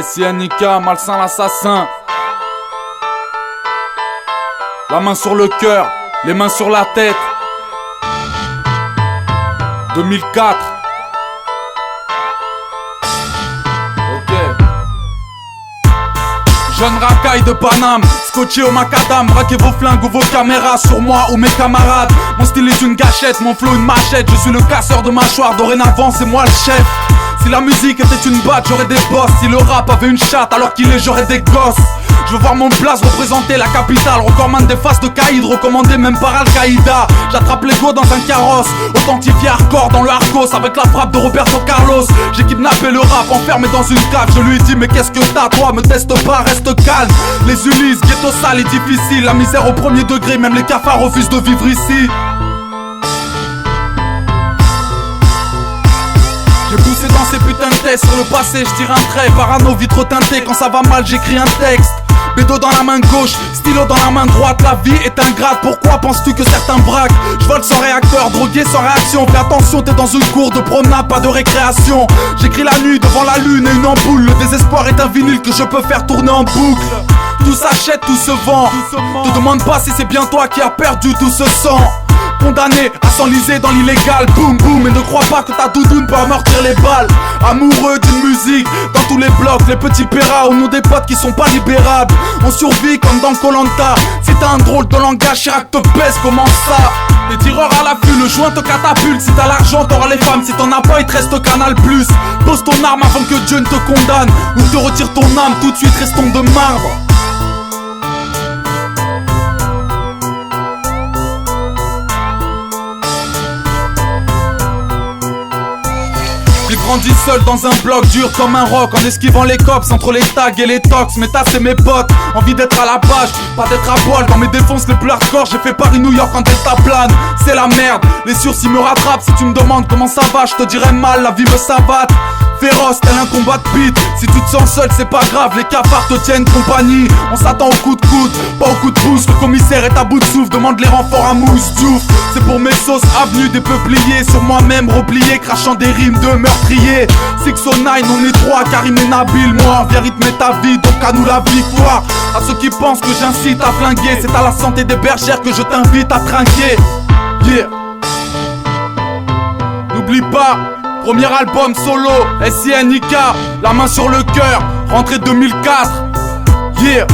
SINK, malsain l'assassin. La main sur le cœur, les mains sur la tête. 2004. Jeune racaille de Paname, scotché au macadam. Braquez vos flingues ou vos caméras sur moi ou mes camarades. Mon style est une gâchette, mon flow une machette. Je suis le casseur de mâchoire, dorénavant c'est moi le chef. Si la musique était une batte, j'aurais des boss. Si le rap avait une chatte, alors qu'il est, j'aurais des gosses. Je veux voir mon blaze représenter la capitale. Recordman des faces de Caïd, recommandé même par Al-Qaïda. J'attrape l'ego dans un carrosse, authentifié hardcore dans le hardcore avec la frappe de Roberto Carlos. J'ai kidnappé le rap, enfermé dans une cave. Je lui dis mais qu'est-ce que t'as toi, me teste pas, reste calme. Les Ulysses, ghetto sale et difficile. La misère au premier degré, même les cafards refusent de vivre ici. J'ai poussé dans ces putains de tests sur le passé, je tire un trait, parano vitre teintée. Quand ça va mal j'écris un texte. Bédo dans la main gauche, stylo dans la main droite. La vie est ingrate, pourquoi penses-tu que certains braquent? Je vole sans réacteur, drogué sans réaction. Fais attention, t'es dans une cour de promenade, pas de récréation. J'écris la nuit devant la lune et une ampoule. Le désespoir est un vinyle que je peux faire tourner en boucle. Tout s'achète, tout se vend. Te demande pas si c'est bien toi qui as perdu tout ce sang. Condamné à s'enliser dans l'illégal, boum boum. Et ne crois pas que ta doudoune peut amortir les balles. Amoureux d'une musique, dans tous les blocs, les petits péras au nom des potes qui sont pas libérables. On survit comme dans Koh-Lanta. Si t'as un drôle de langage, Chirac te pèse, comment ça? Les tireurs à l'affût, le joint te catapulte. Si t'as l'argent, t'auras les femmes, si t'en as pas, il te reste Canal+. Pose ton arme avant que Dieu ne te condamne, ou te retire ton âme, tout de suite restons de marbre. J'ai grandi seul dans un bloc dur comme un roc, en esquivant les cops entre les tags et les tox. Mes tasses et mes potes, envie d'être à la page, pas d'être à poil. Dans mes défonces les plus hardcore, j'ai fait Paris-New York en delta plane. C'est la merde, les sursis me rattrapent. Si tu me demandes comment ça va, je te dirais mal, la vie me savate. Féroce tel un combat de pit. Si tu te sens seul c'est pas grave, les cafards te tiennent compagnie. On s'attend au coup de coude, pas au coup de pouce. Le commissaire est à bout de souffle, demande les renforts à Mousse Diouf. C'est pour mes sauces, avenue des peupliers. Sur moi-même replié, crachant des rimes de meurtrier. 609, on est trois, Karim et Nabil. Moi, viens rythmer ta vie, donc à nous la victoire. À ceux qui pensent que j'incite à flinguer, c'est à la santé des bergères que je t'invite à trinquer. Yeah. N'oublie pas, premier album solo, SINK, la main sur le cœur, rentrée 2004. Yeah.